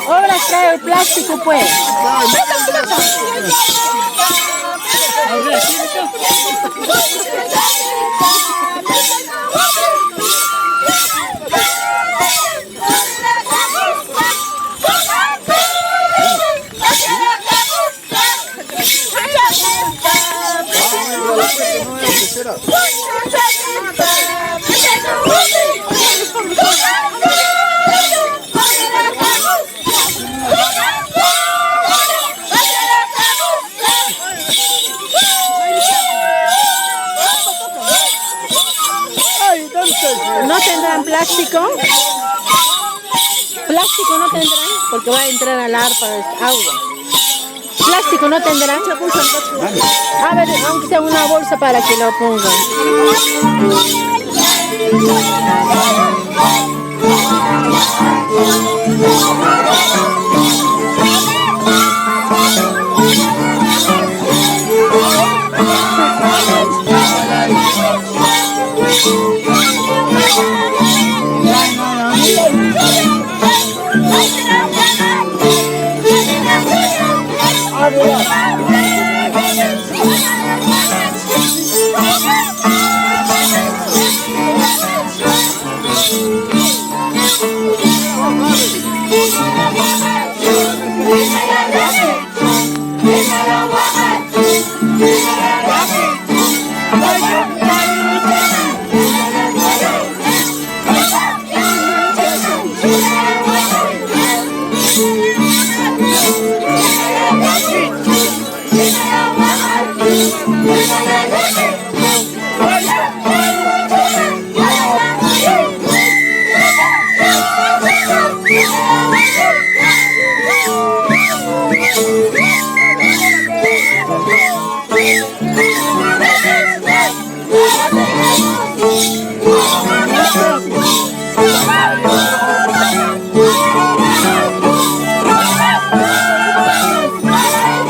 Ahora trae el plástico, pues. ¿No tendrán plástico? Plástico no tendrán porque va a entrar al arpa agua. Plástico no tendrán. A ver, aunque sea una bolsa para que lo pongan.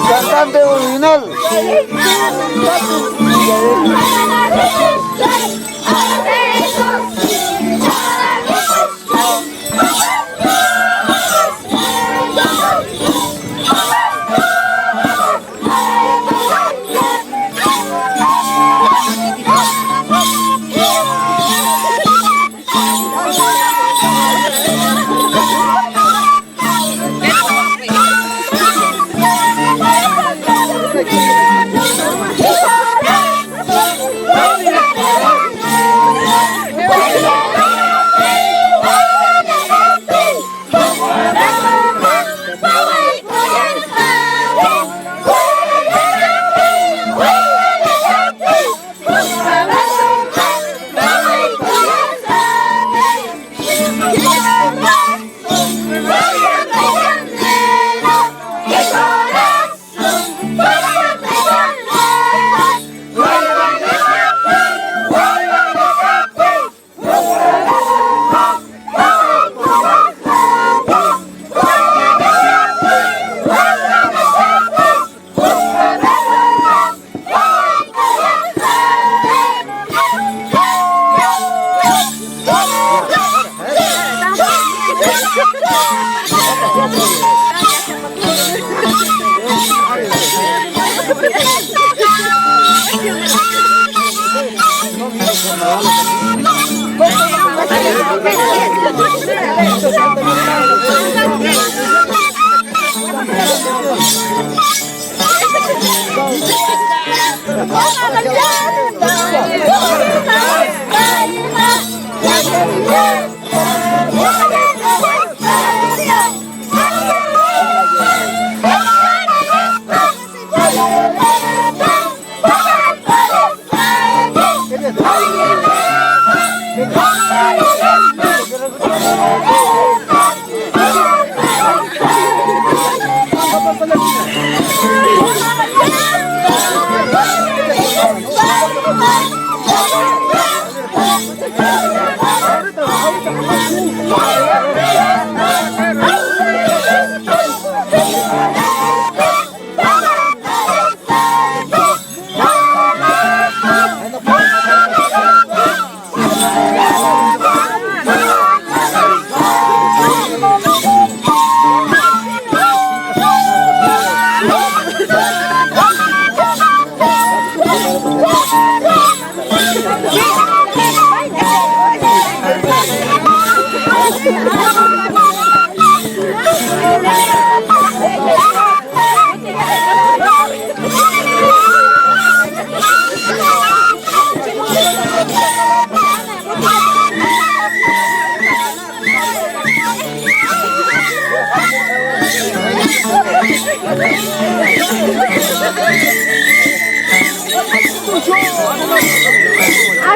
Cantante original.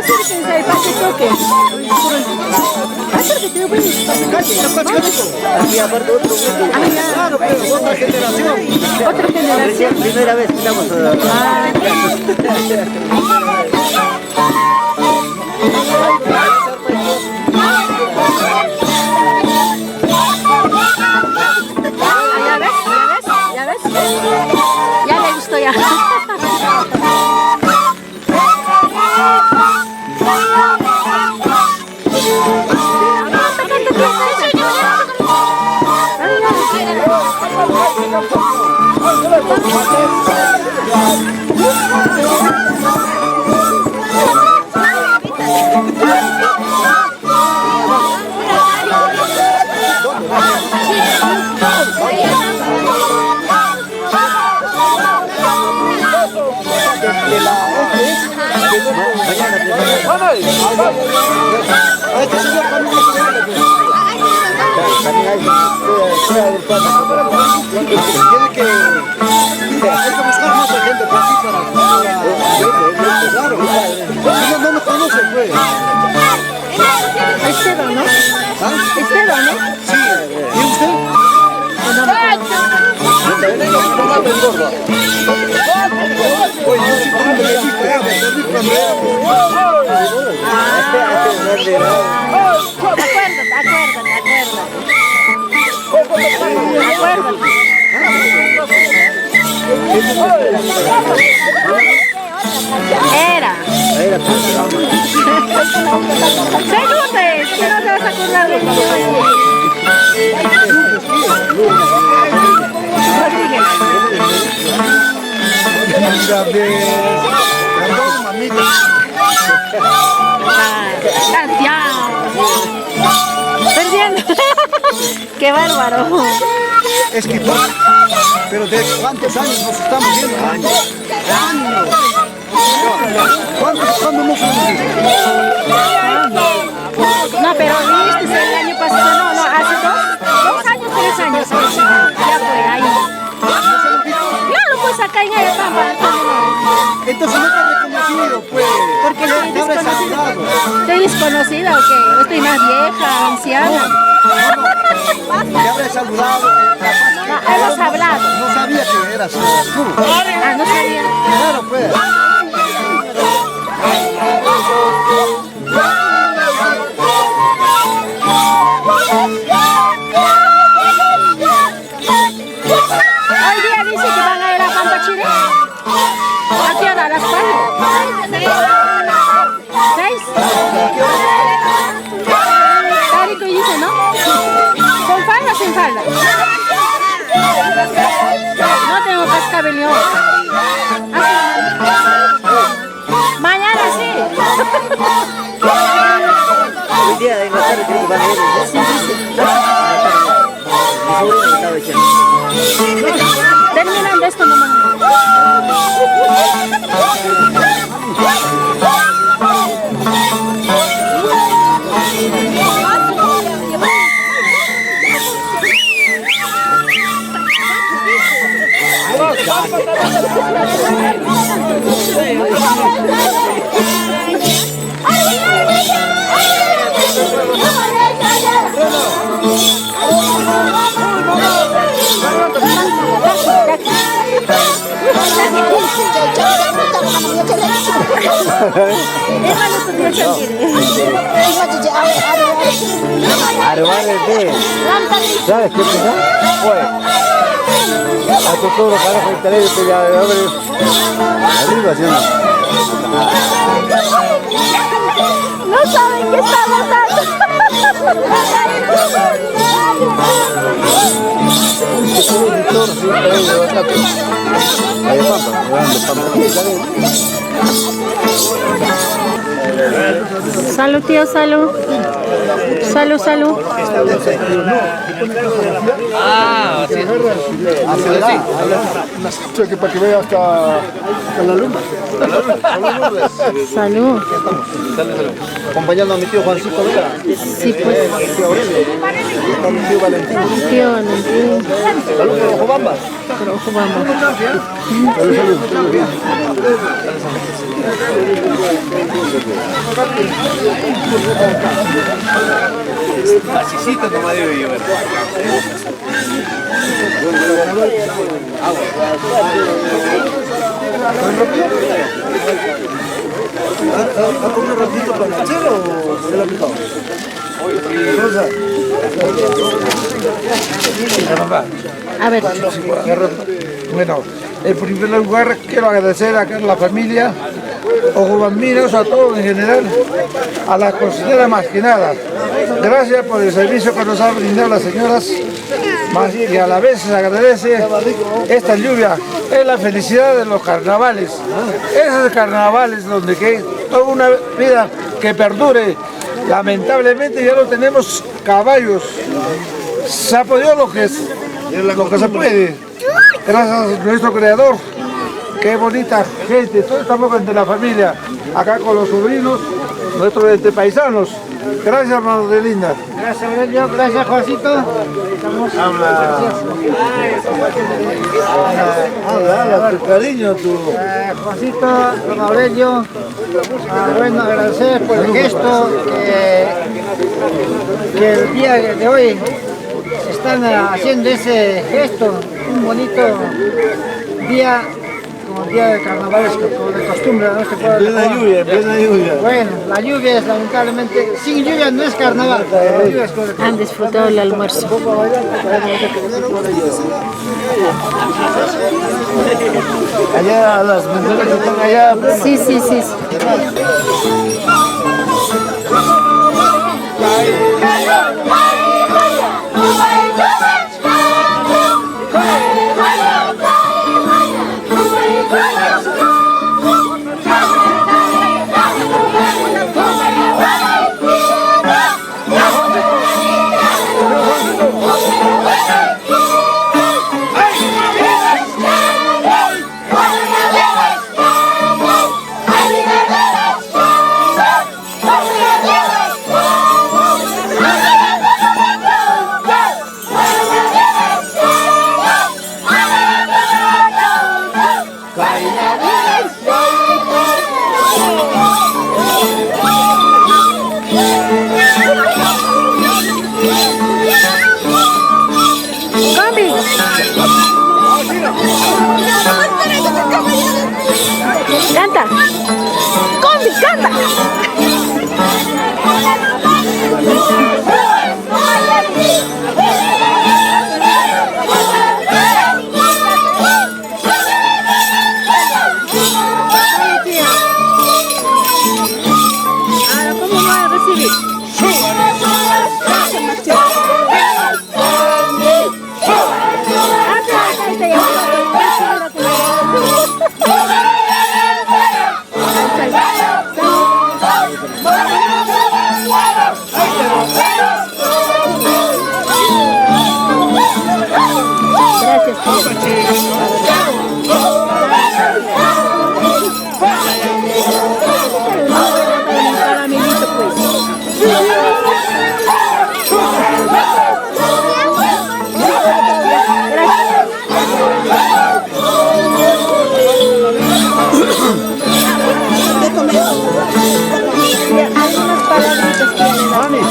Acérquense ahí para que toque. Acérquete, pues. Aquí aparte otro grupo. Claro, pero otra generación. Otra generación. Primera vez que estamos ¿Ya ves? ¿Ya ves? Ya le gustó ya. Hay que buscar más gente por aquí para... Claro, no nos conoce, pues. Esteban, ¿no? ¿Ah? Esteban, ¿no? Sí. ¿Y usted? Oye, yo sí como me metí feo, me perdí por Era. Seguro es, que no te vas a acordar de mí. Perdiendo. Qué bárbaro. Escritor. Pero ¿de cuántos años nos estamos viendo? Años. ¿Cuándo nos hemos visto? No, pero viste el año pasado, no, hace 2 años, 3 años. Ya fue ahí. Claro, pues acá en Ayapampa. Entonces no te he reconocido, pues. Porque te habré saludado. ¿Estoy desconocida o qué? ¿Estoy más vieja, anciana? Te habré saludado. No, hemos hablado. No sabía que eras tú. Ah, no sabía. Claro, pues. Hoy día dice que van a ir a Pampachire. ¿A qué hora? ¿A las 4? 6. Tarico dice, ¿no? ¿Con falda o sin falda? No tengo cascabel hoy. Mañana sí. El día de la tarde creo que van a ir. Sí. Mi sobrino me estaba diciendo. Terminando esto nomás. ¿Sabes qué pasa? Oye, a tu todo para el teléfono ya de abre. Arriba haciendo. No saben qué está pasando. Salud, tío, salud. Salud, salud. Ah, sí. Que para que vea hasta la luna. Salud. Acompañando a mi tío Juancito Vera. Sí, pues. Mi tío Aurelio. Mi tío Valentín. Tío Valentín. Salud por Ojo Bamba. Ojo, vamos. Salud, salud. Asícito nomás debe llevar. ¿Ha comido ratito para el chelo o se la ha picado? A ver. Bueno, en primer lugar quiero agradecer a la familia, Ojo Bambinos, a todos en general, a la cocinera más que nada. Gracias por el servicio que nos han brindado las señoras, más y a la vez se agradece esta lluvia. Es la felicidad de los carnavales. Esos carnavales donde que toda una vida que perdure. Lamentablemente ya no tenemos caballos. Se ha podido lo que se puede. Gracias a nuestro creador. Qué bonita gente. Todos estamos entre la familia. Acá con los sobrinos, nuestros paisanos. Gracias, hermano de linda. Gracias, Aurelio. Gracias, Juancito. Habla, tu cariño, tu... Juancito, don Aurelio. Bueno, agradecer por el gesto que el día de hoy están haciendo ese gesto. Un bonito día, como día de carnavales, como de costumbre a nuestro pueblo. En plena lluvia. Bueno, la lluvia es lamentablemente, sin lluvia no es carnaval. La lluvia es correcta. Han disfrutado el almuerzo. Allá las mujeres que están allá. Sí, sí, sí. Canta. Combi, canta. Ahora, ¿cómo va a recibir?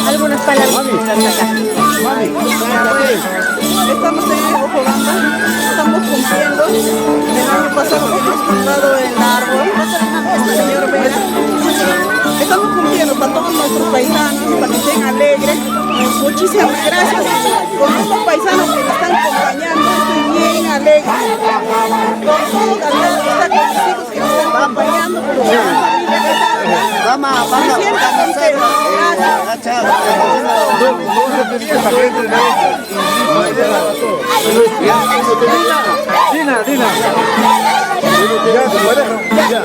Algunas palabritas acá. Estamos en Ojo Bamba, estamos cumpliendo el año pasado que hemos plantado el árbol, señor Vera. Estamos cumpliendo para todos nuestros paisanos, para que estén alegres. Muchísimas gracias con todos los paisanos que nos están acompañando, estoy bien alegre. Con todos, al lado está con mis hijos que nos están acompañando, con toda la familia que está acá. Me siento contenta. Dina. Ya.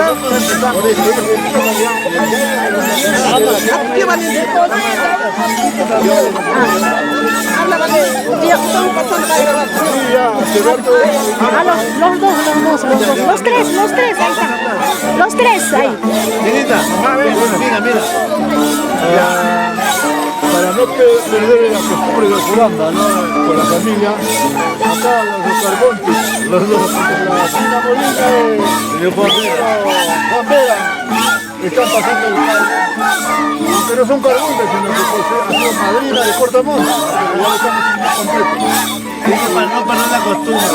empezar. ¿Qué vale? Habla, vale. Ya, estamos pasando para grabar. Ah, los tres, ahí están. Los tres, ahí. Niñita, mira. Para no perder la costumbre de Juranda, ¿no? Con la familia, acá los Carmontes, la Sina Molina y el Juan Vera están pasando el aunque no son Carmontes, sino que ha sido madrina de Cortamonte, ya lo estamos haciendo completo. Para no perder la costumbre.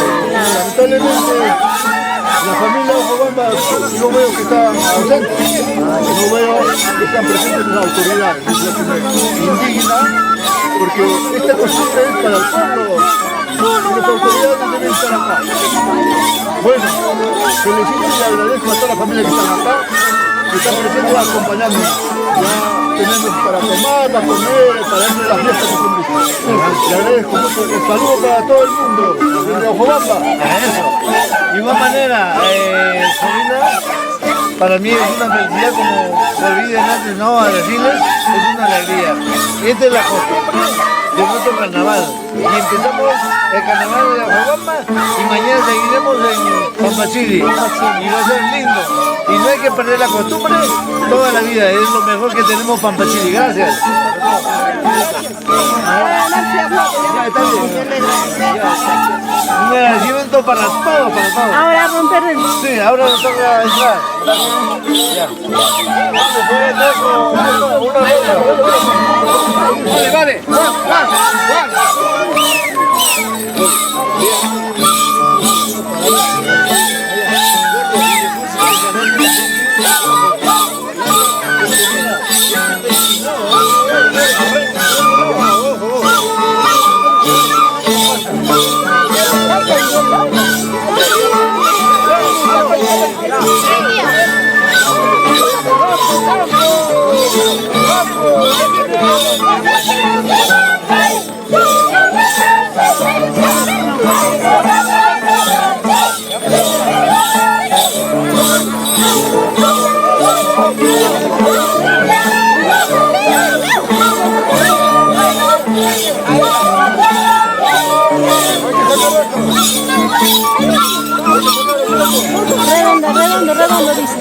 Lamentablemente, la familia Ojobamba no veo que está ausente, no veo que están presentes las autoridades, es lo que me indigna, porque esta costumbre es para el pueblo y las autoridades deben estar acá. Bueno, felicito y agradezco a toda la familia que están acá, que están presentes acompañándonos. Ya tenemos para tomar, para comer, para irnos a la fiesta que son listas. Le agradezco mucho, un saludo para todo el mundo, desde Ojobamba. De igual manera, Solina, para mí es una felicidad, como olviden antes, ¿no? A decirles, es una alegría. Esta es la costumbre de nuestro carnaval. Y empezamos el carnaval de Ojobamba y mañana seguiremos en Pampachili. Y va a ser lindo. Y no hay que perder la costumbre toda la vida. Es lo mejor que tenemos Pampachili. Gracias. Un agradecimiento para todos, para todos. Ahora romper el... Sí, ahora nos toca entrar. Ya. Vale. Redondo, dice.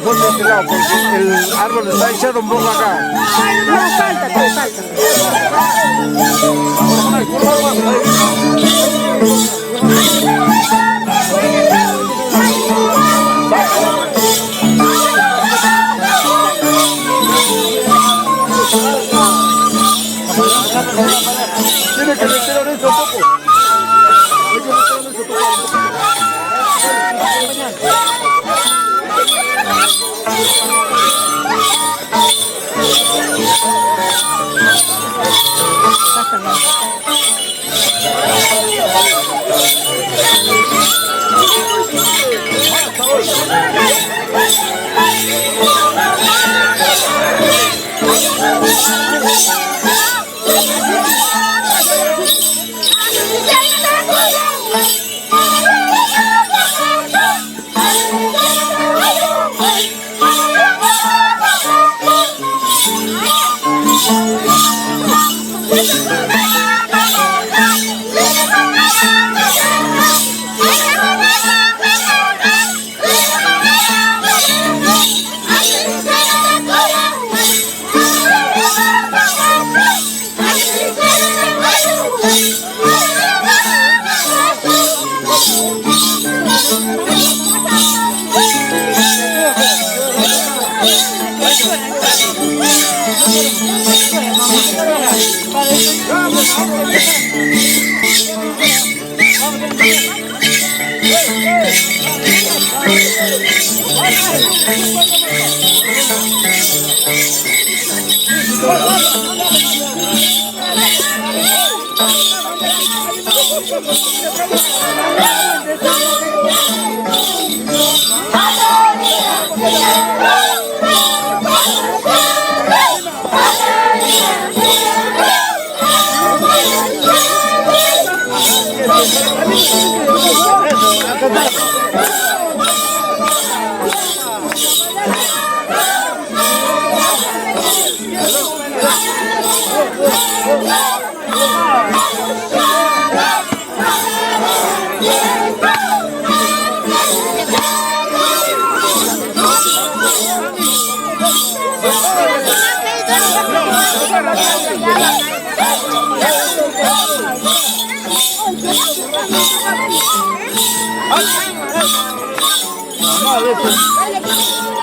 ¿Dónde este lado? Porque el árbol está echado un poco acá. No, falta. Tiene que retirar eso un poco. Hay que retirar eso un poco.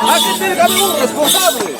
Aquí tiene que haber un responsable.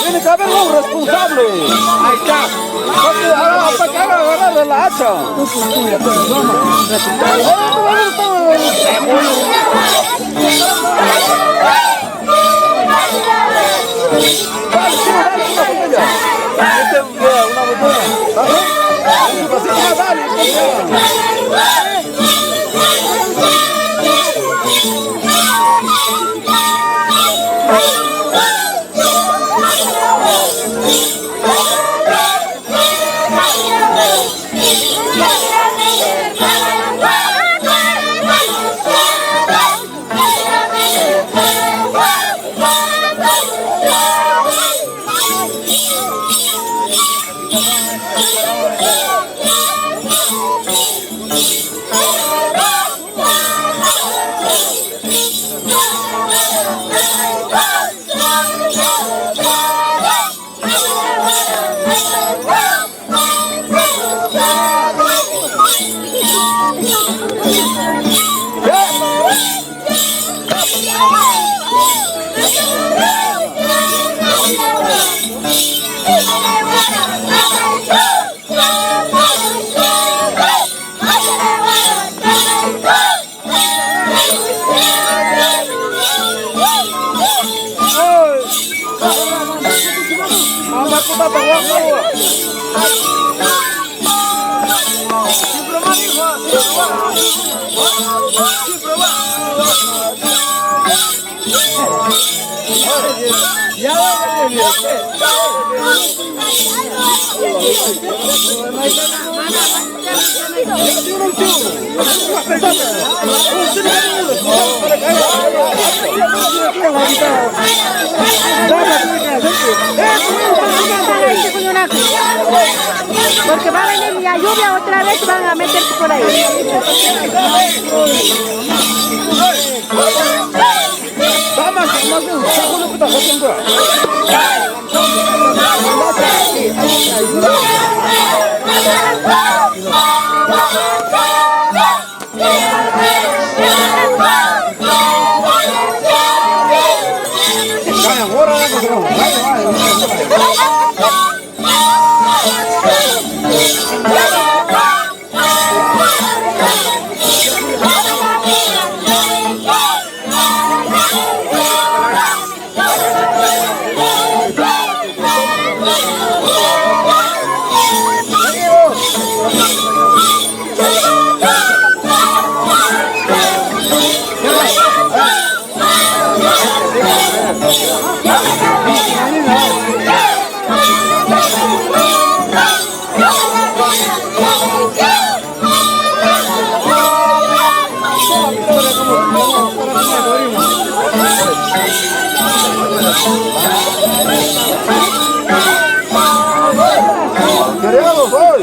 Tiene que haber un responsable. Ahí está. ¿Para qué agarrarle la hacha? Porque va a venir la lluvia otra vez y van a meterse por ahí. ¡Queremos hoy!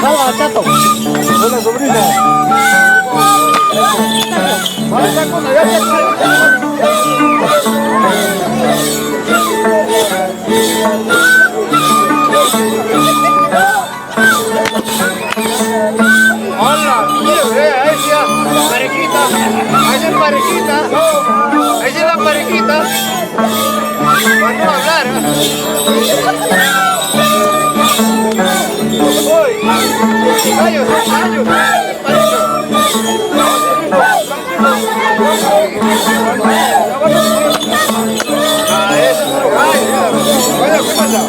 ¡Jala, chato! ¡Hola, sobrina! ¡Hola! ¡Mira, ahí sí, parejita! ¡Ahí es parejita! ¡Ahí es la parejita! ¡Vamos a hablar! ¡Gallos, gallos! ¡Ah, ese es puro gallo! ¡Bueno, qué pasa!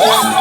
Yeah.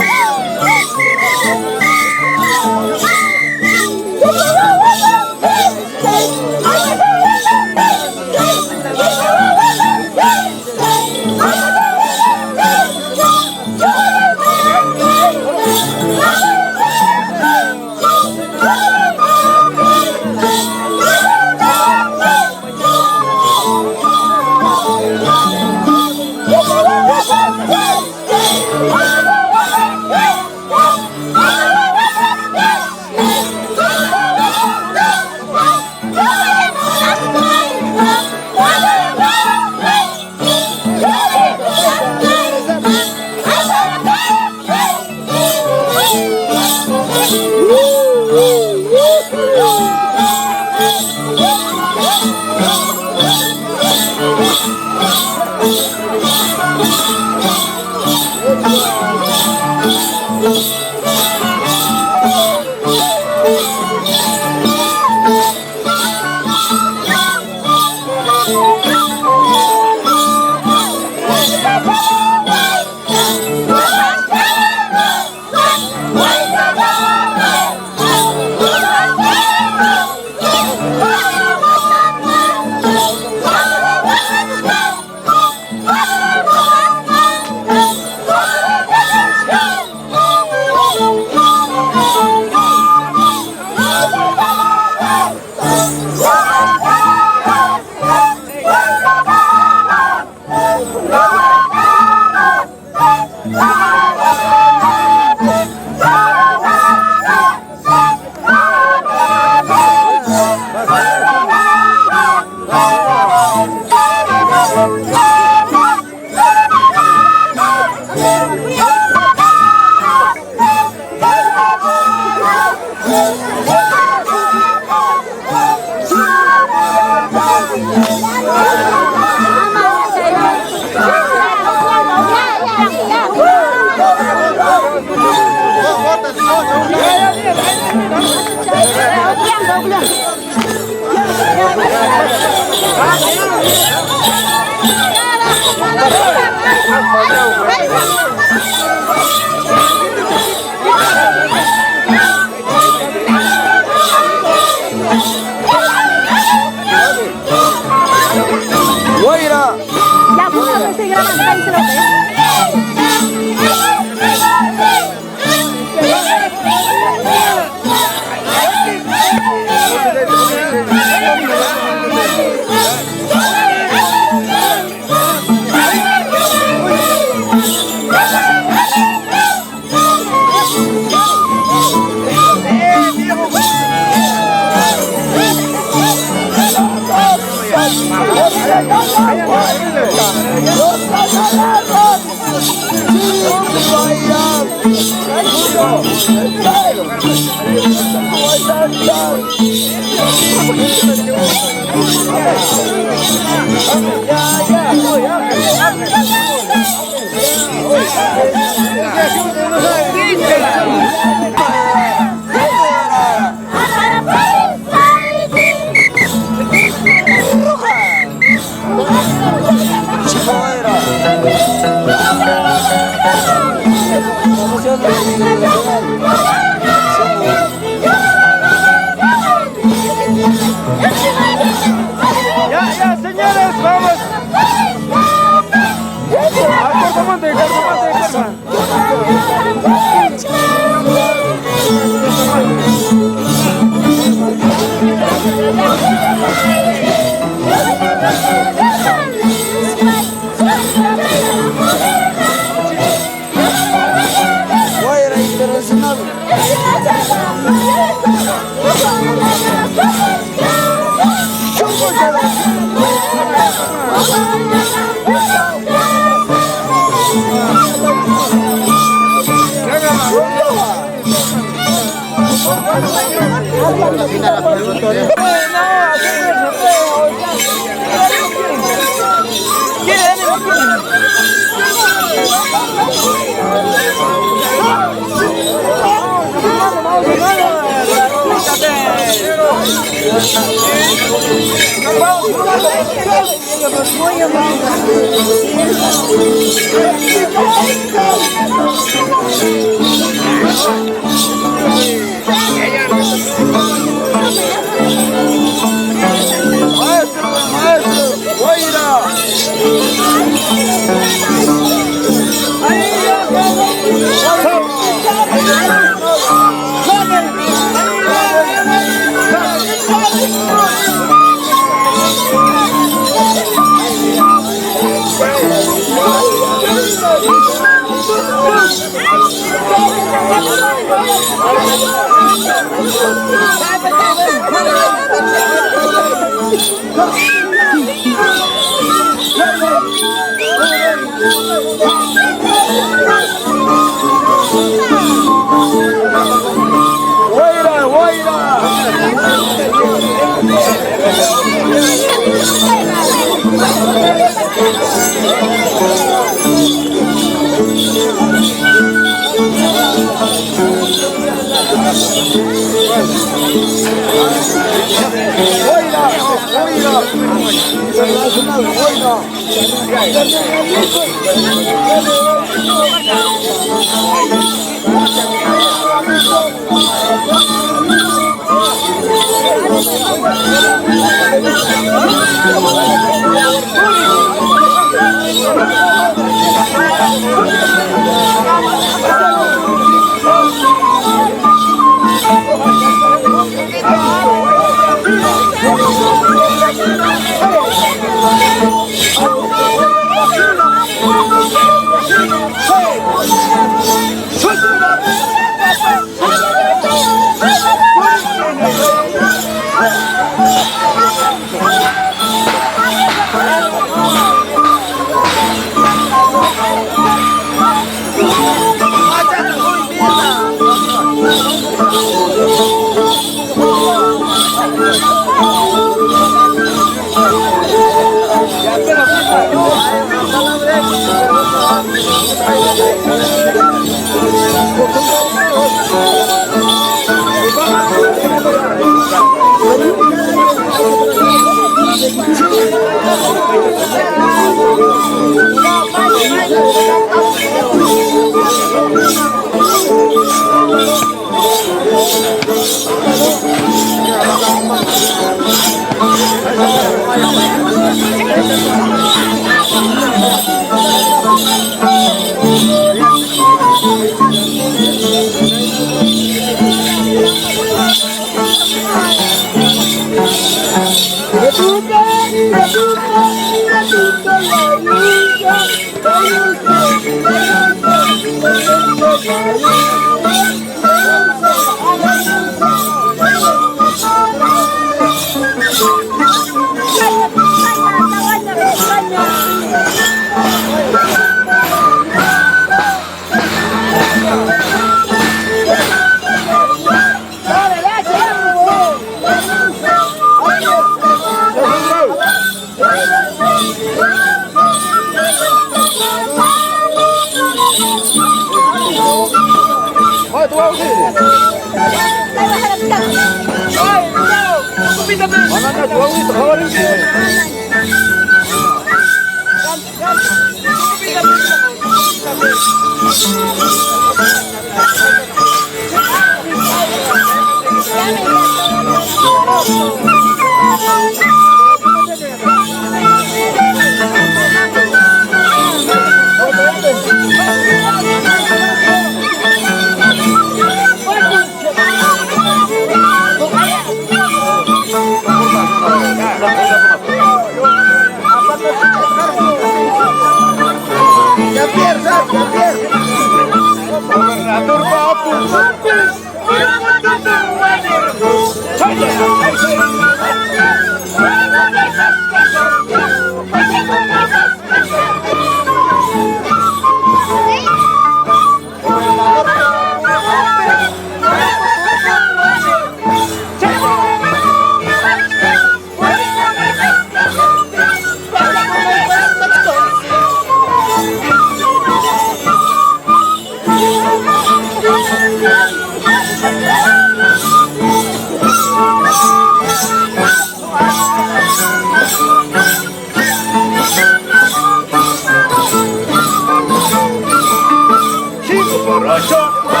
Gracias.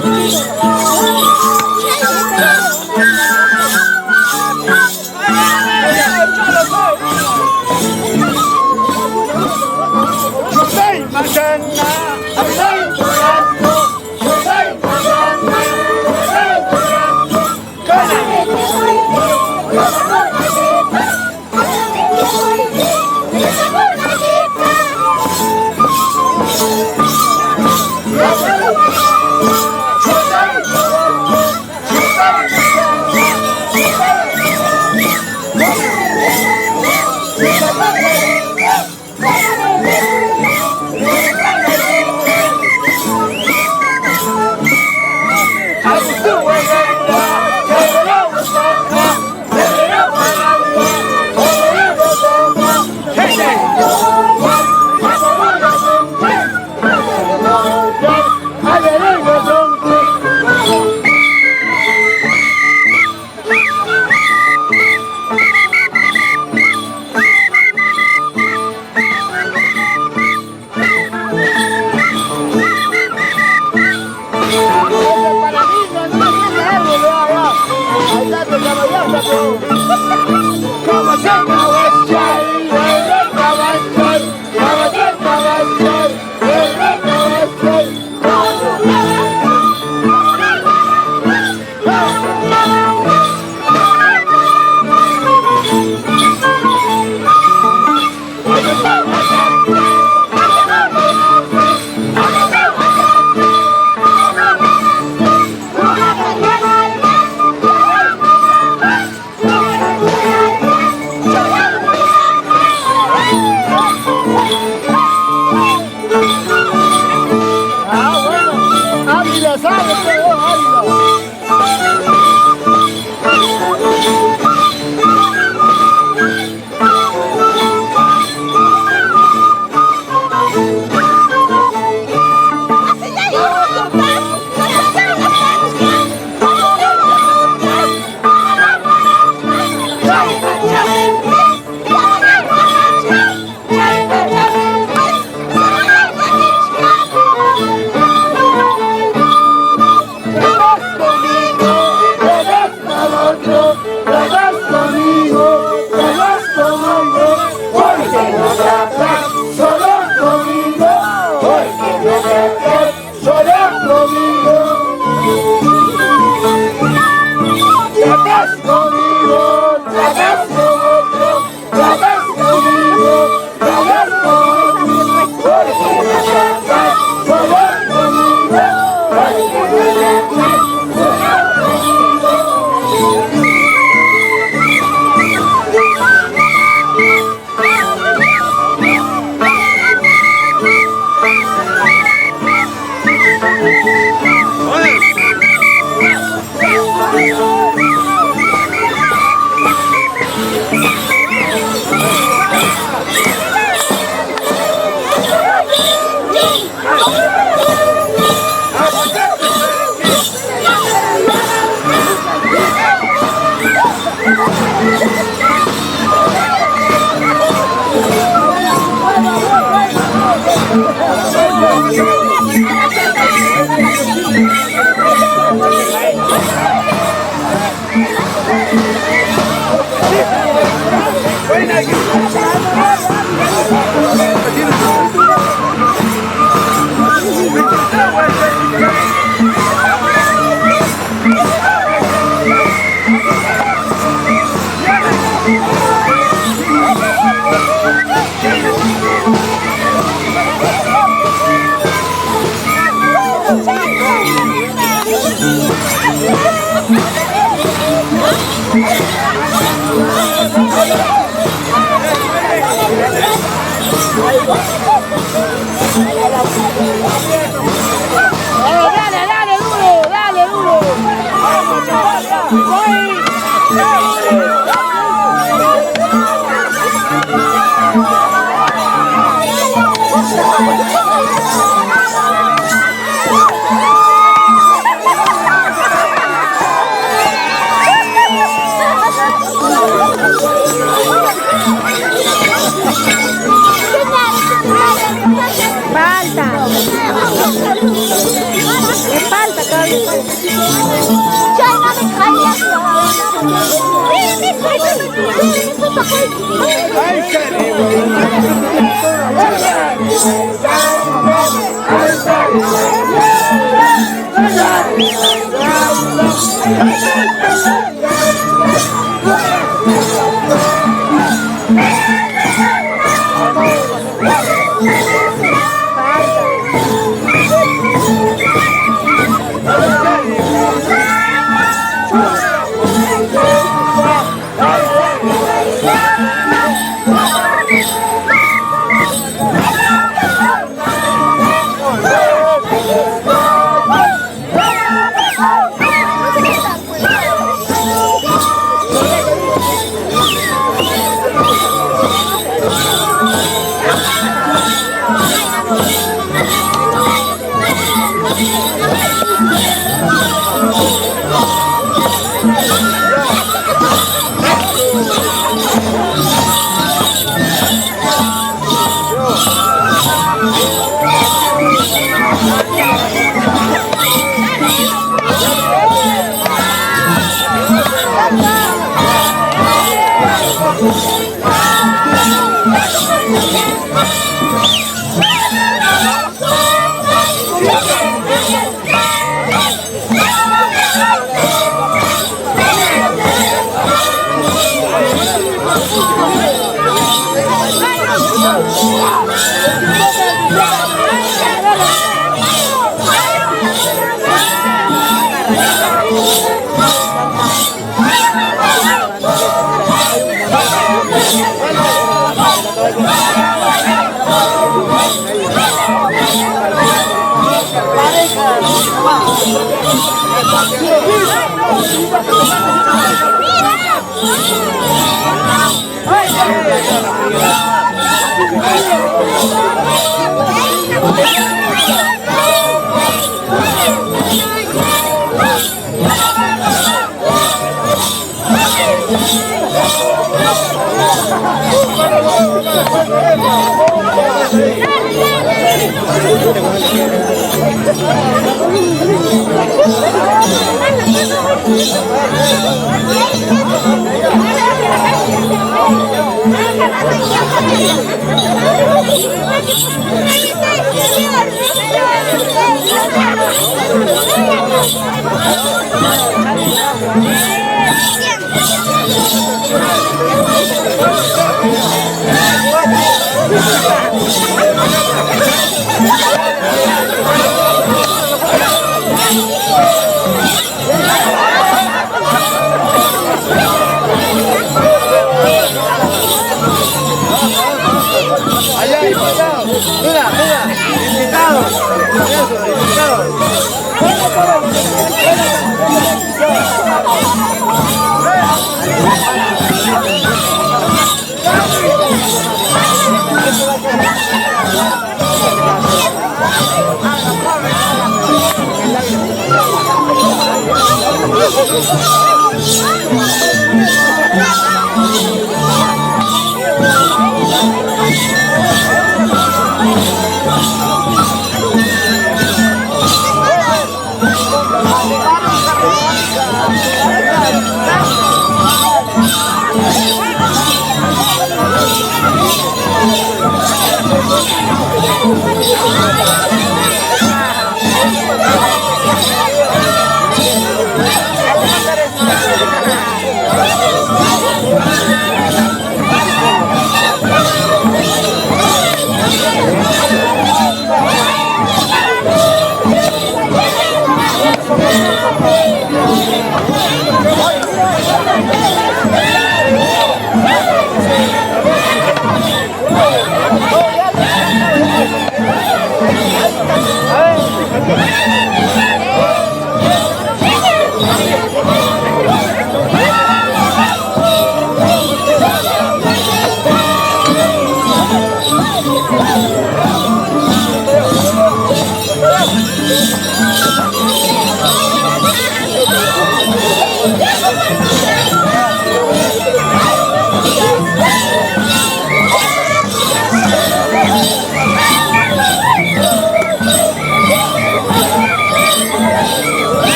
Señor.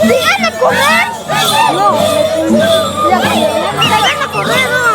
¡Déjame correr! No, déjame correr, no.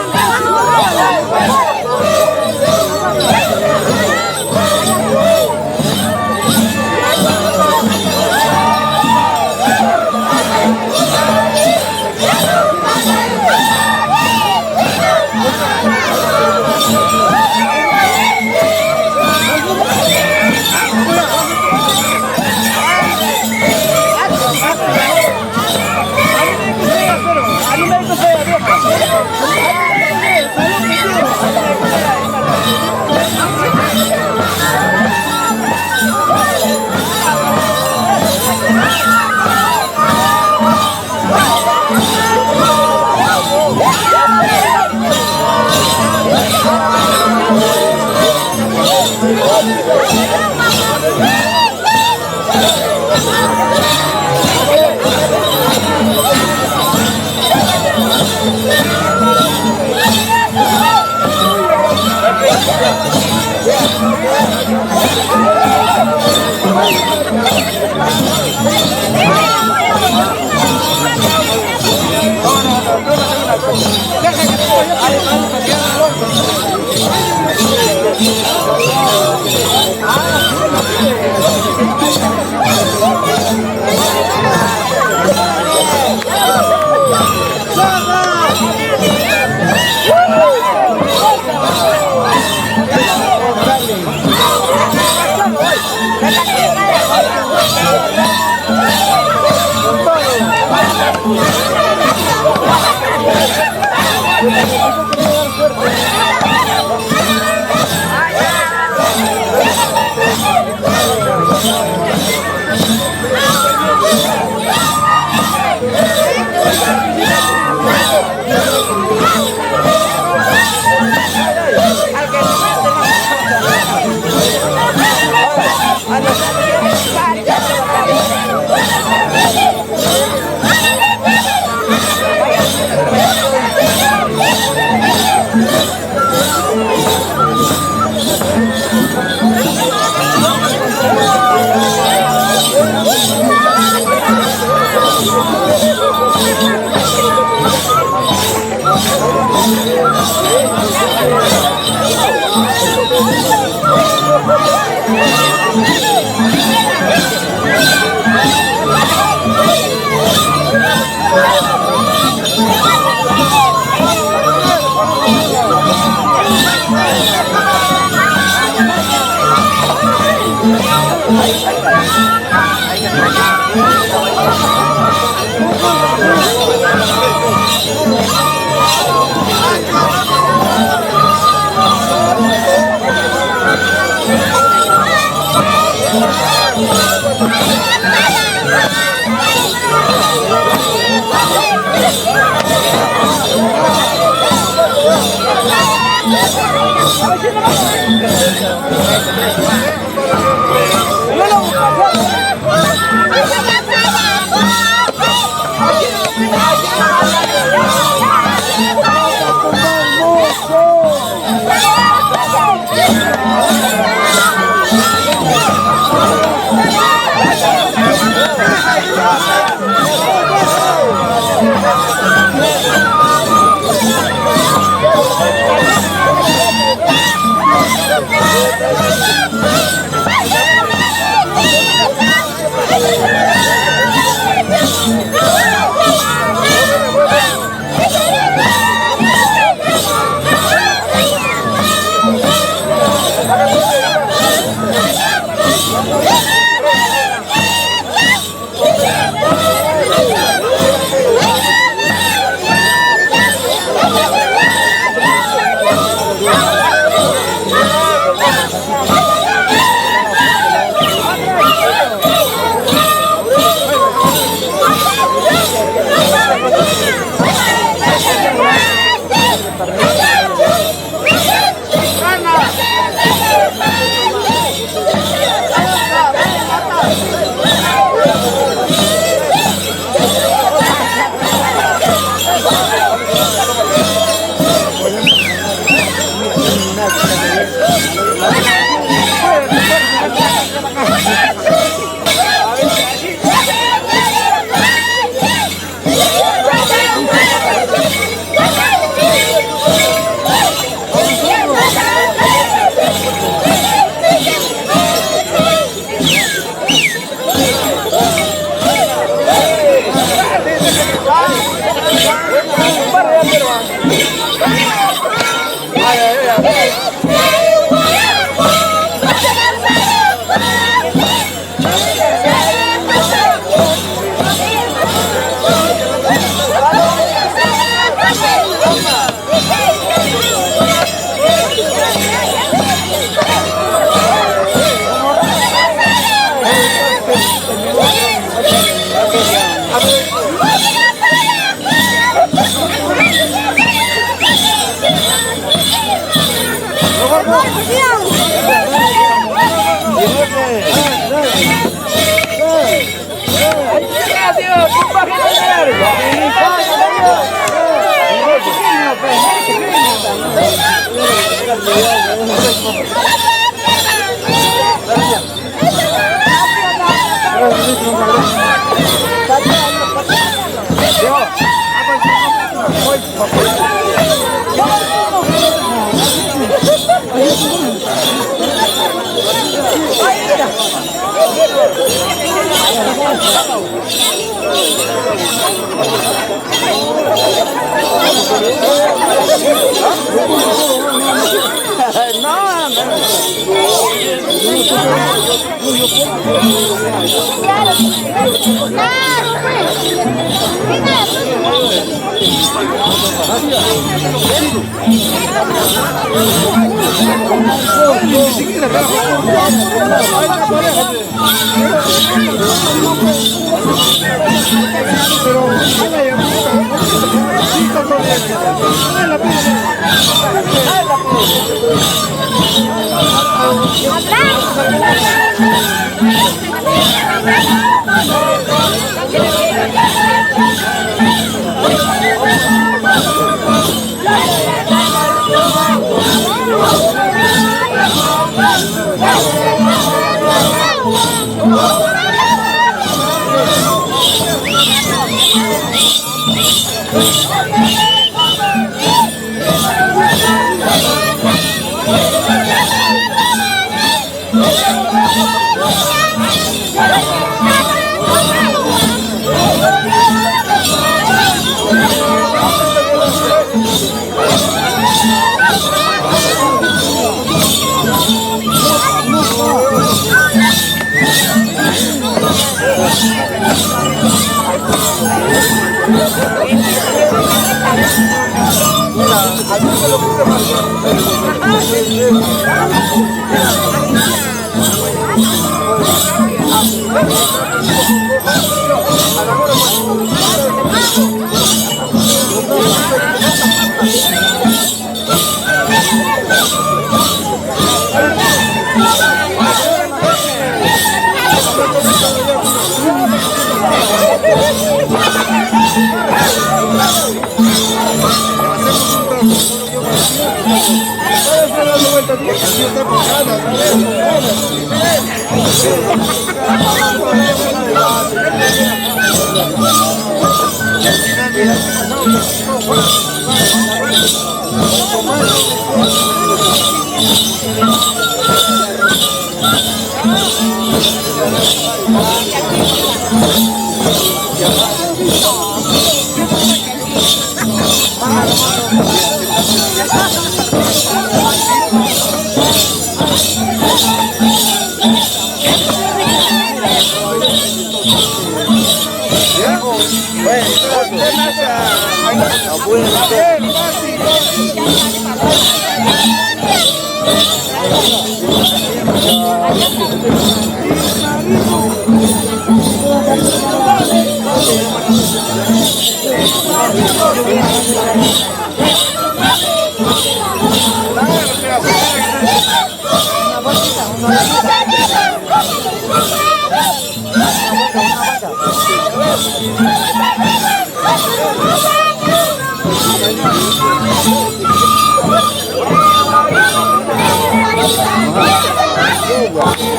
Gracias.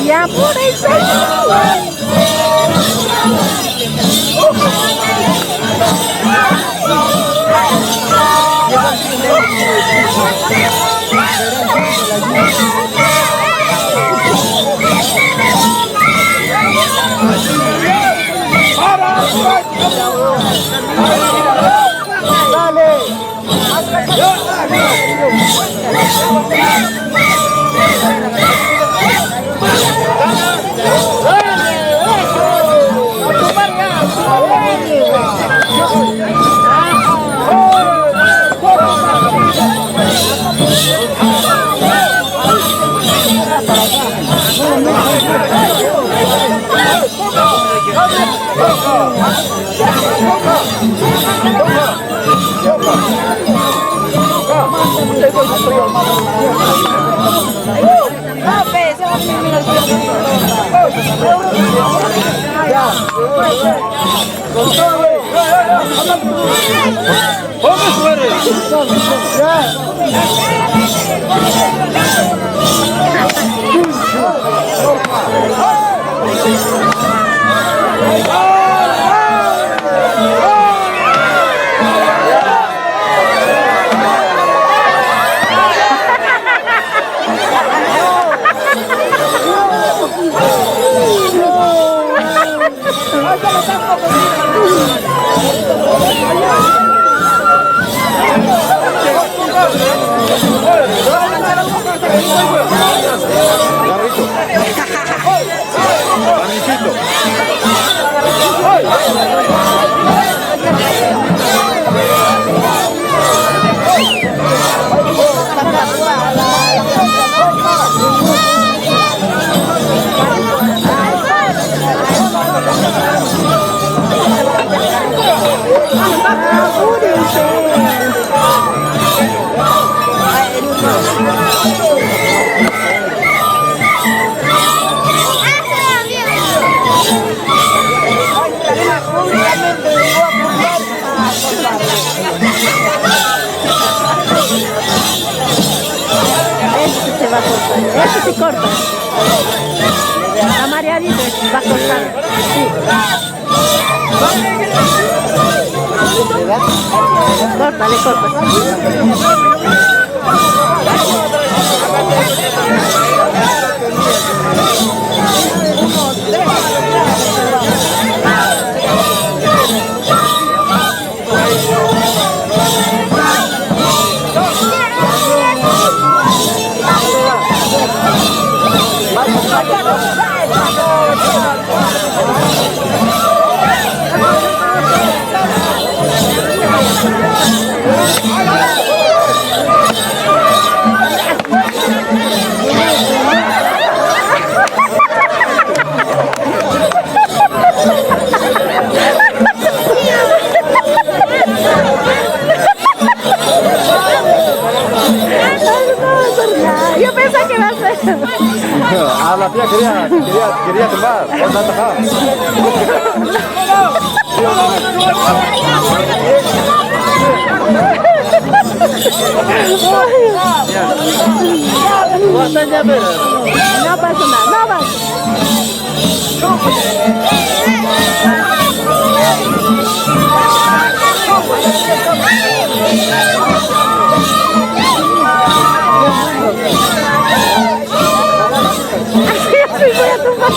Ya apúrense. Este se corta. Está mareadito, va a cortar. Sí. Córtale, Yo pensé que iba a ser. A la tía quería tomar, vamos a atajar. No pasa nada, no pasa. Así voy a tomar.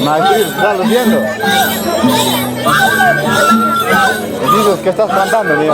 Maestro, ¿estás luciendo? Dices que estás cantando, tío.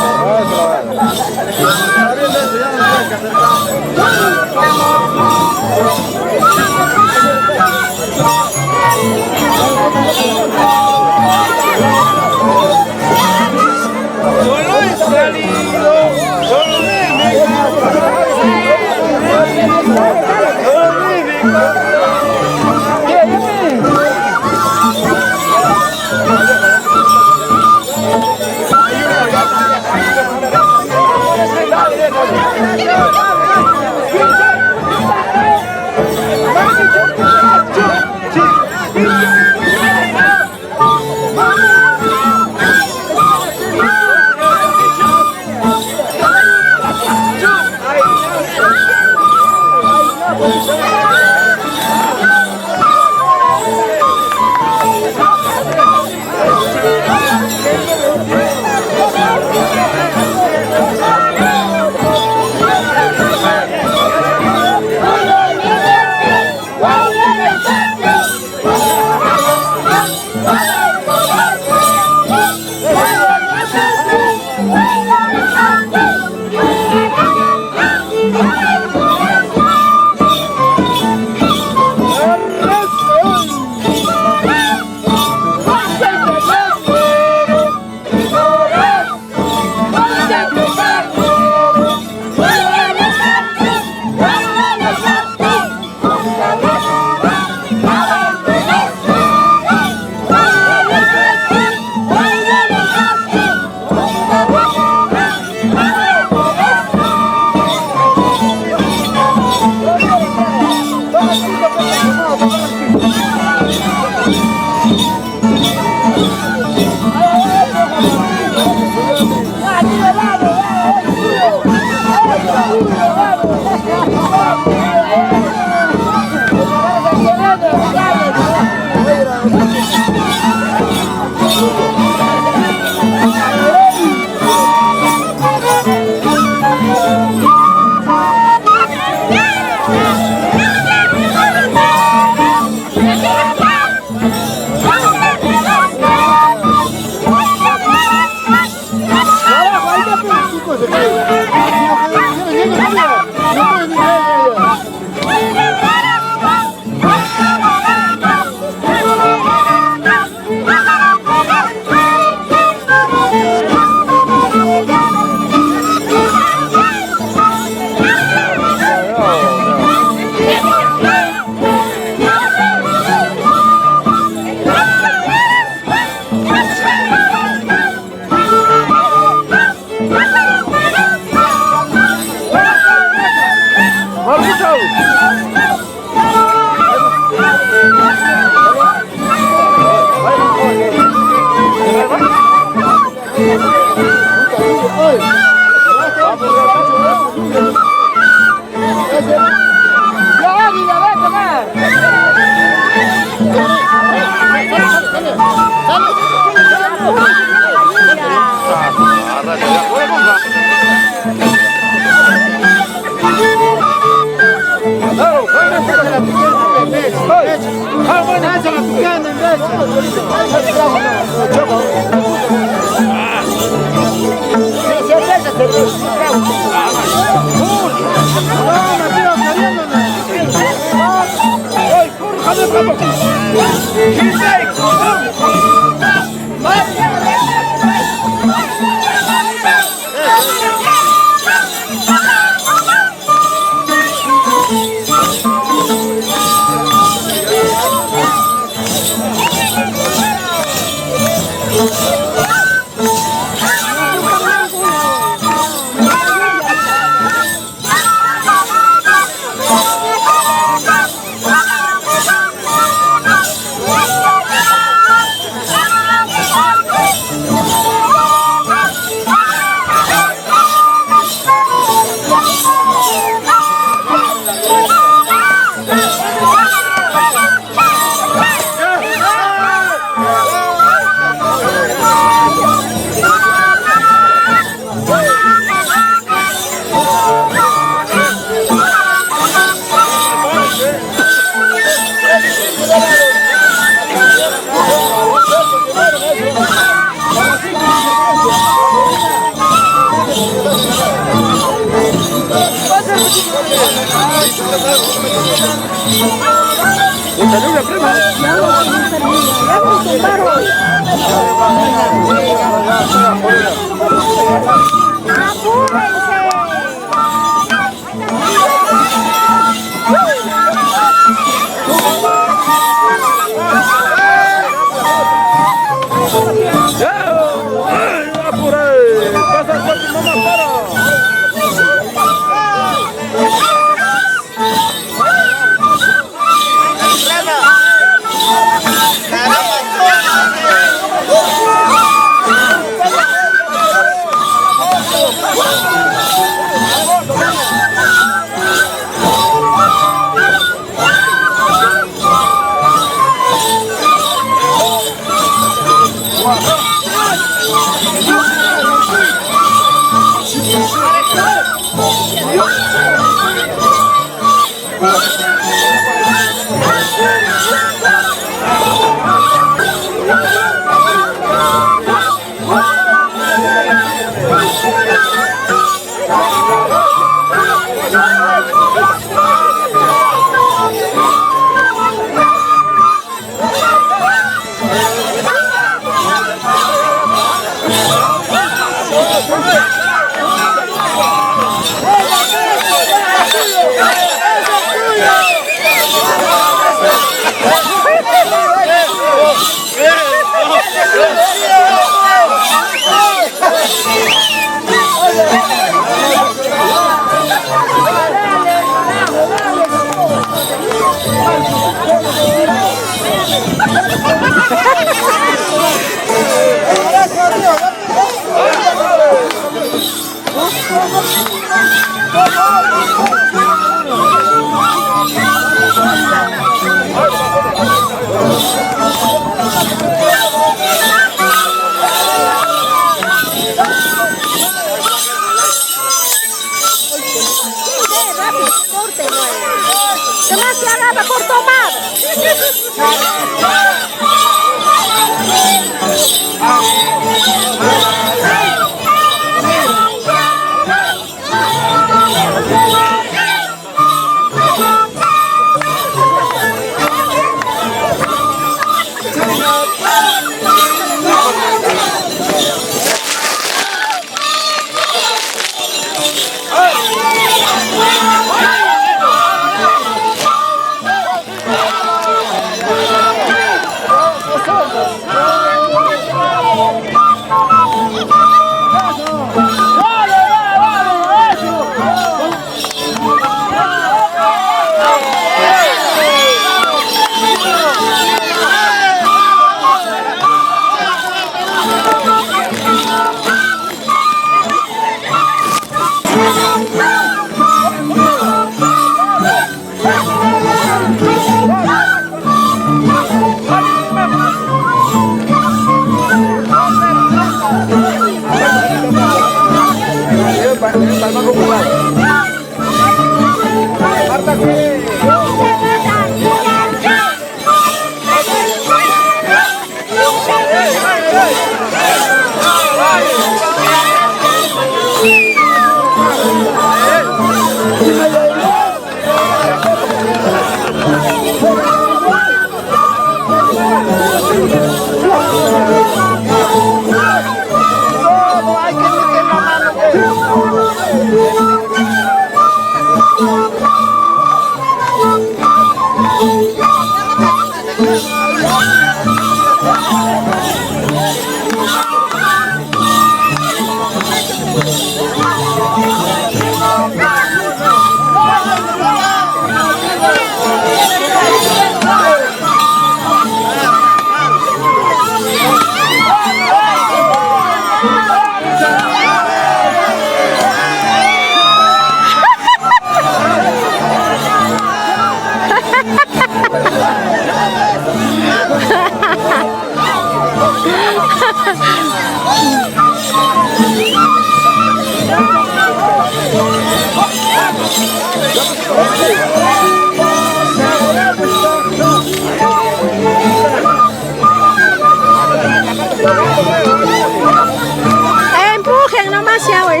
Empujen nomás ya, güey.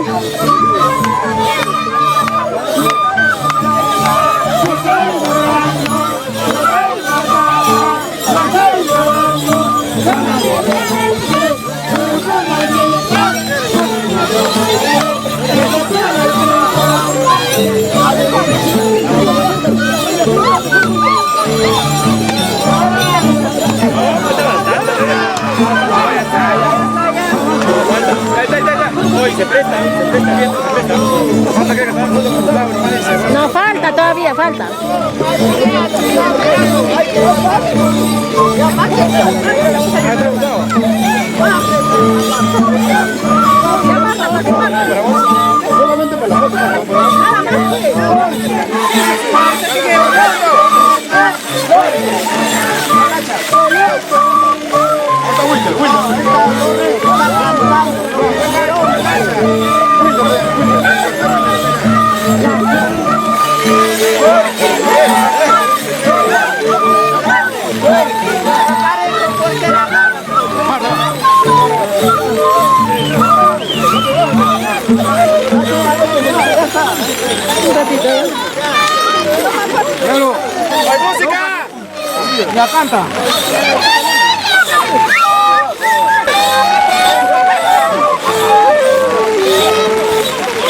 No, falta todavía, falta. Solamente para la foto. Ya canta.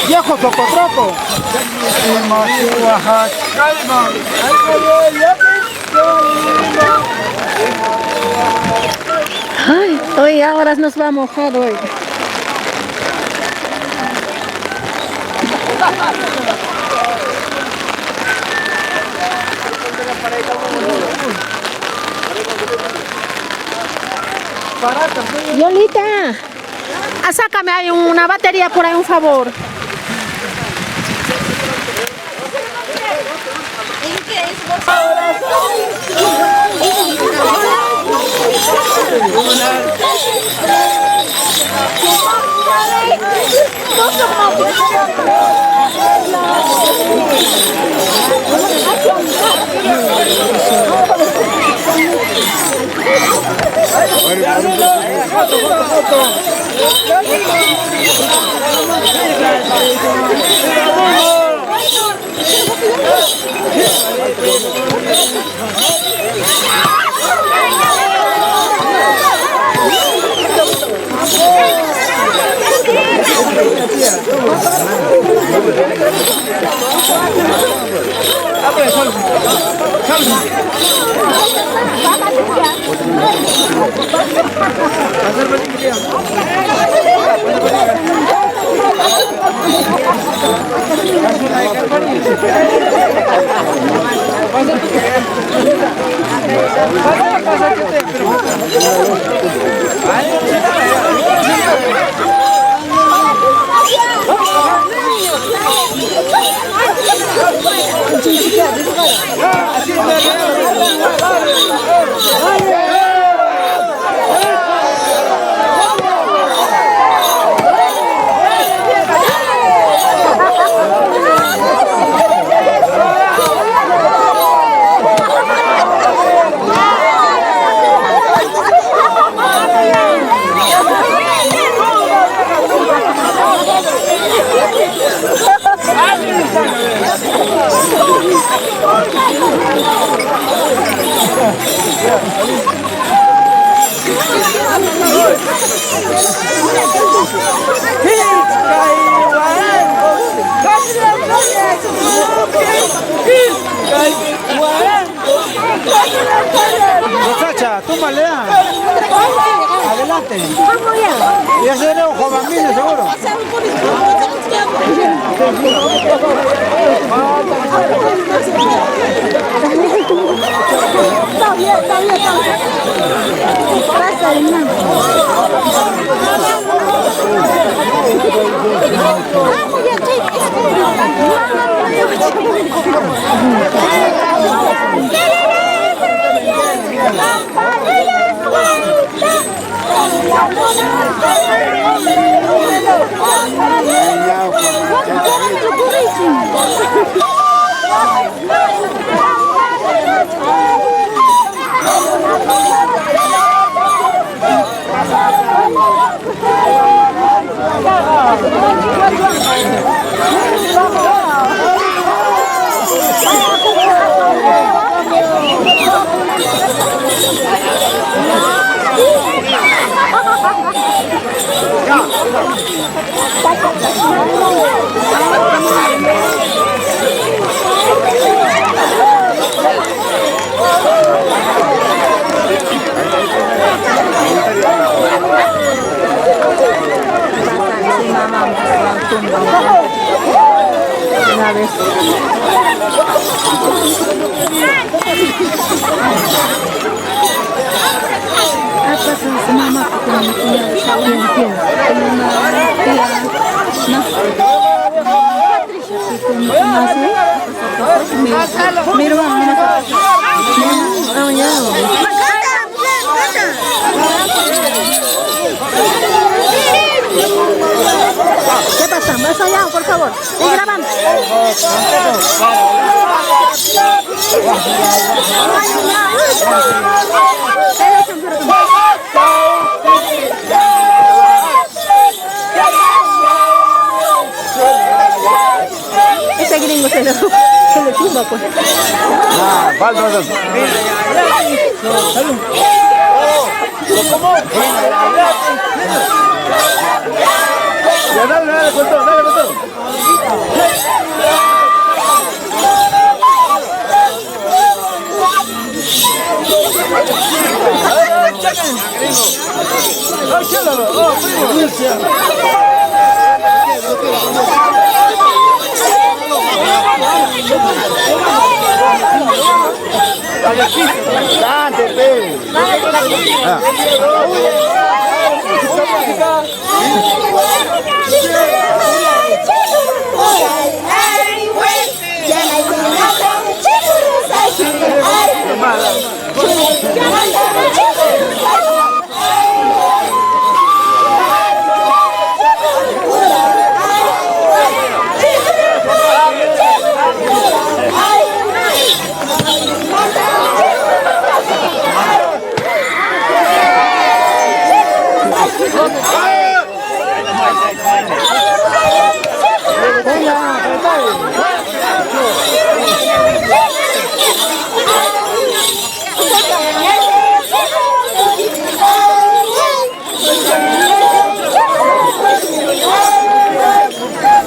Viejo socotroco. Ay, hoy ahora nos va a mojar hoy. Yolita, sácame ahí una batería por ahí, un favor. Muchacha, tómale. Adelante. ¿Cómo ya? Ya se veo Juan Bambino, seguro. Está bien, está bien, está bien. Pasa, hermano. Vamos ya, una vez. Apa sa mama ko kung sa uyan din. Una tía, no. Patricia, kung masih. Mirwan, oh ya. ¿Qué pasa? ¿Vas allá, por favor? ¿Y grabando? Ese gringo se lo tumba, pues. Ah, falta. Ya dale, con todo, dale con todo.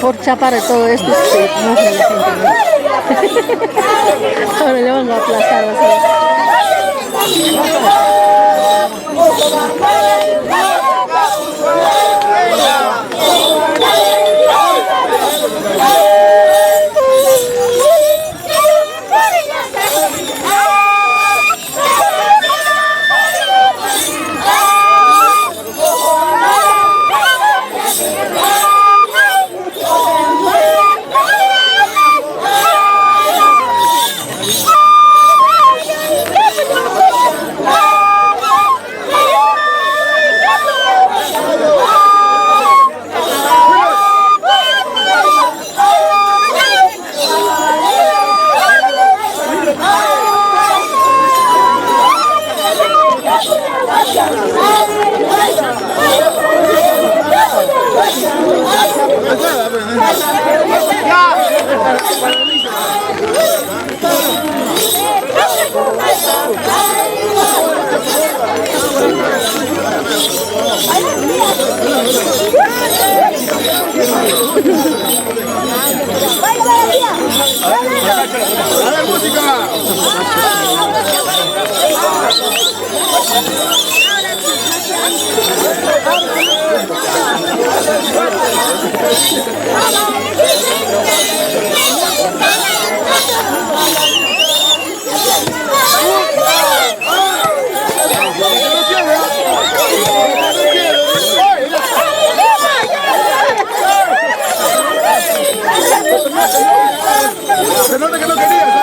Por chapar todo esto, no sé la gente, ¿no? Ahora le van a aplastar, Ya. A ver, música. Se nota que no querías,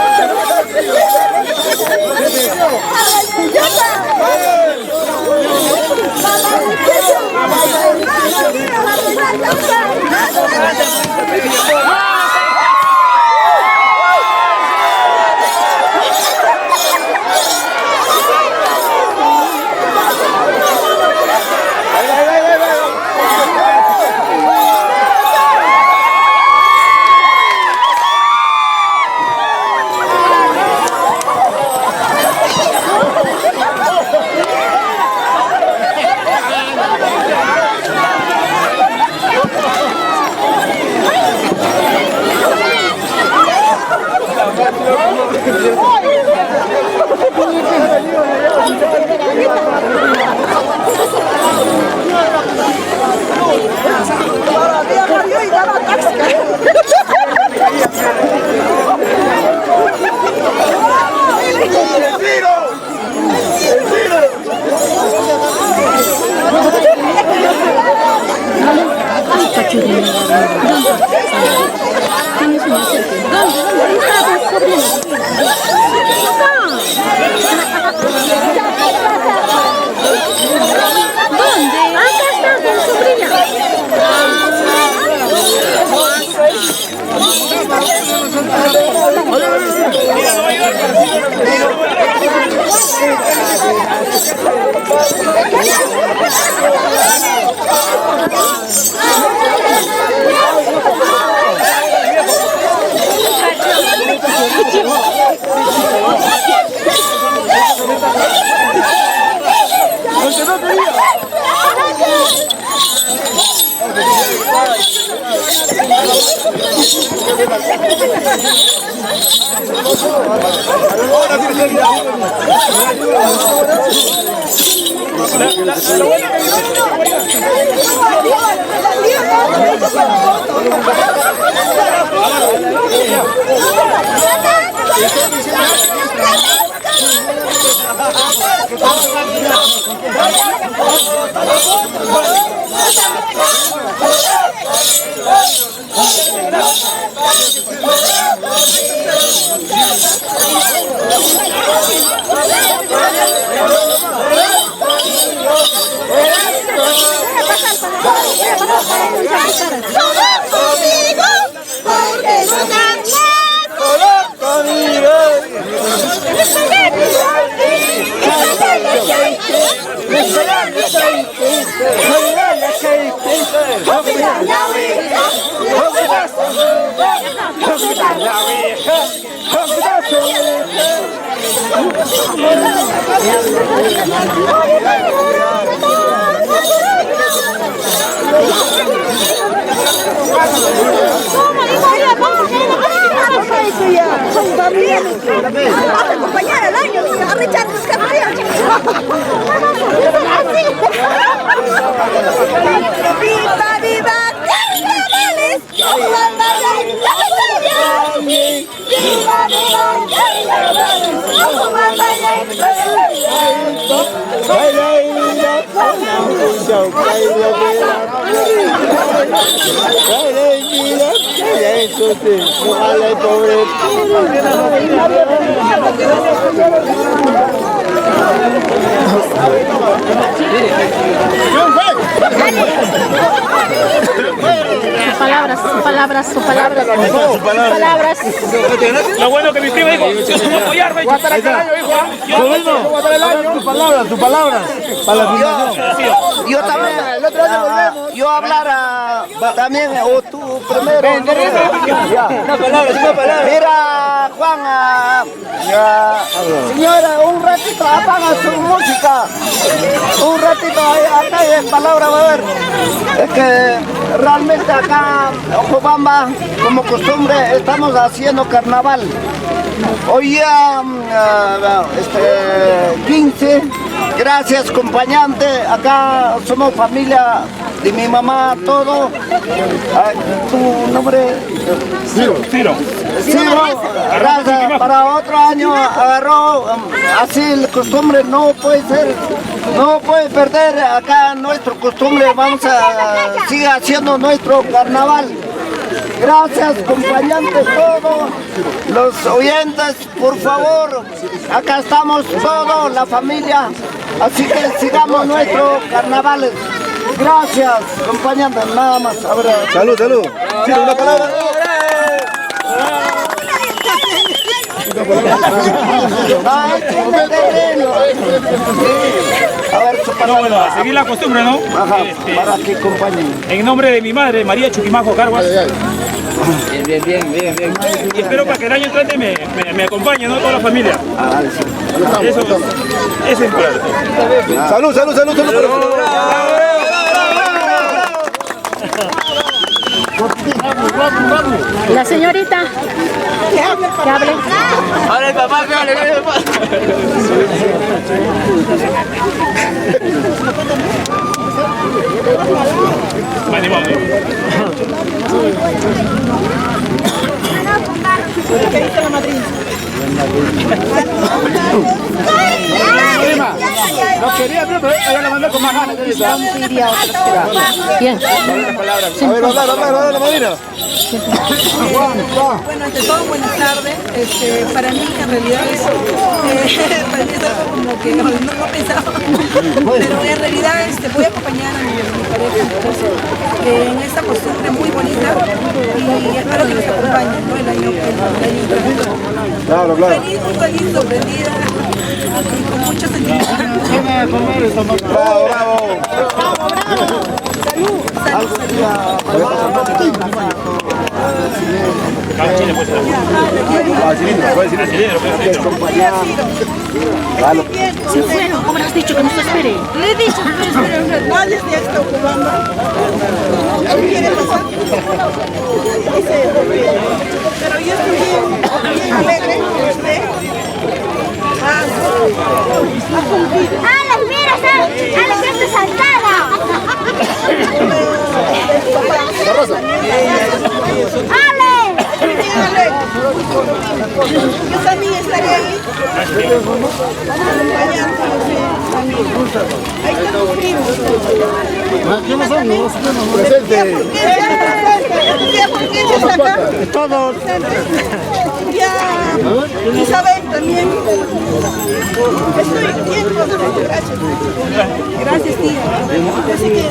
acompañar al año, a Richard ¡Viva, viva! ¡Carnavales! ¡Viva, Sus palabras. Lo bueno que mi primo dijo, yo soy un apoyarme. Tu palabra. Para la filmación. Yo también, el otro año volvemos. Yo hablar también, o tú primero. Una palabra. Mira, Juan, señora, un ratito apaga su música. Un ratito, acá hay palabra, va a ver. Es que realmente acá, Ojobamba, como costumbre, estamos haciendo carnaval. Hoy ya 15, gracias acompañante, acá somos familia de mi mamá, todo. ¿Tu nombre? Ciro. Raza, para otro año agarró, así la costumbre no puede ser, no puede perder acá nuestra costumbre, vamos a seguir haciendo nuestro carnaval. Gracias acompañantes todos, los oyentes, por favor, acá estamos todos, la familia, así que sigamos nuestros carnavales. Gracias acompañantes, nada más. A ver, Salud, salud. Sí, una palabra. A ver, su palabra. Bueno, a seguir la costumbre, ¿no? Ajá, para que acompañen. En nombre de mi madre, María Chuquimaco Carguas. Bien. Y espero para que el año entrante me acompañe, ¿no? Toda la familia. Eso es importante. Salud. La señorita. Que hable. Ahora el papá, que hable. ¿Qué dice la madrina? No quería, pero ella la mandó con más ganas. Bien. A ver, hablar, la madrina. Bueno, ante todo, buenas tardes. Para mí, en realidad, para mí es algo como que no pensaba. Pero en realidad voy a acompañar a mi pareja en esta costumbre muy bonita y espero que nos acompañen, ¿no? el año entrante. Claro. Muy feliz, sorprendida y con mucho sentimiento. Bravo. Sí, bueno, ¿cómo le has dicho que no se espere? Le he dicho que no esperen un rato. Nadie se está ocupando. ¿Él quiere pasar? Pero yo estoy bien alegre que usted ha cumplido. ¡Alex, mira! ¡Alex, esta es saltada! ¡Alex! Yo también estaré ahí. Ahí estamos vivos. Presente. ¿Por qué está acá? Todos. Ya, Isabel también. Estoy bien contenta, gracias. Gracias, tía. Así que,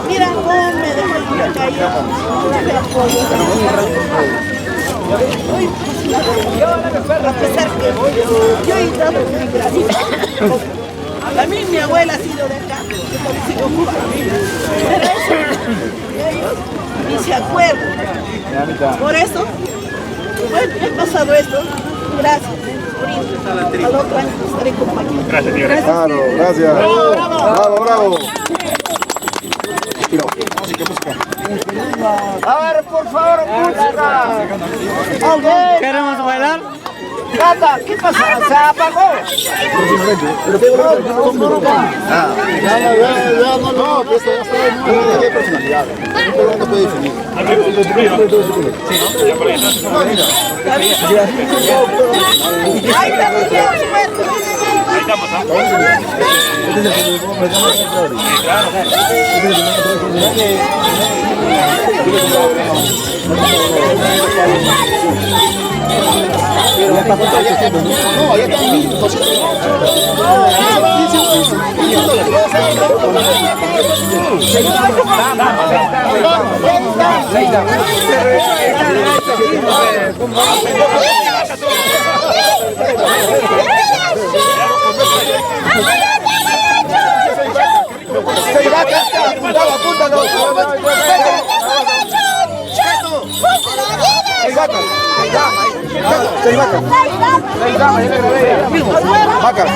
mira cómo me dejó en la calle. A pesar que yo he dado muy gracias. A mí mi abuela ha sido de acá, pero eso, ellos ni se acuerdan. Por eso, bueno, he pasado esto. Gracias. Al otro año estaré acompañando. Gracias, tío. Claro, gracias. Bravo. A ver, por favor, música. ¿Queremos bailar? Gata, ¿qué pasa? ¿Se apagó? No, pues ya está de personalidad. No puede definir. Ahí estamos, No, ya ¡Apúntalo! 6 vacas. 6 damas, yo le grabé. Vacas.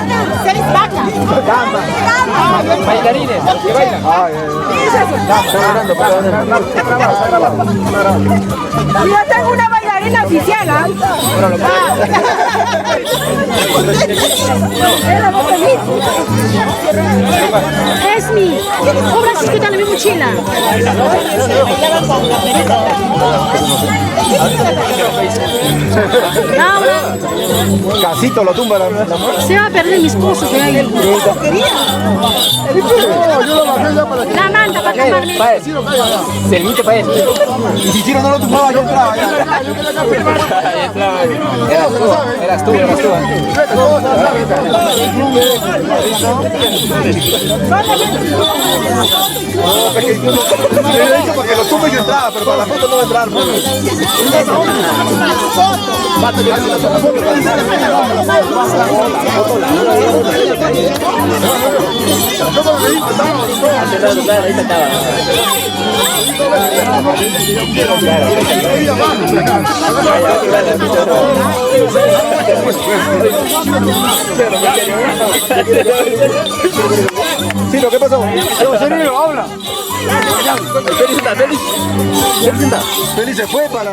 6 vacas. Bailarines, que bailan. Yo tengo una bailarina oficial, ¿ah? Es mi. Cobra si escuchan mi mochila. Casito lo tumba la mujer. Se va a perder mi esposo de ahí. La manda para tomarme. Servite para él. Y si Chiro no lo tumbaba, yo entraba. Eras tú. Porque lo tumbe yo entraba, pero para la foto no va a entrar. Chiro, ¿qué pasó? Chiro, habla. Feliz se fue para...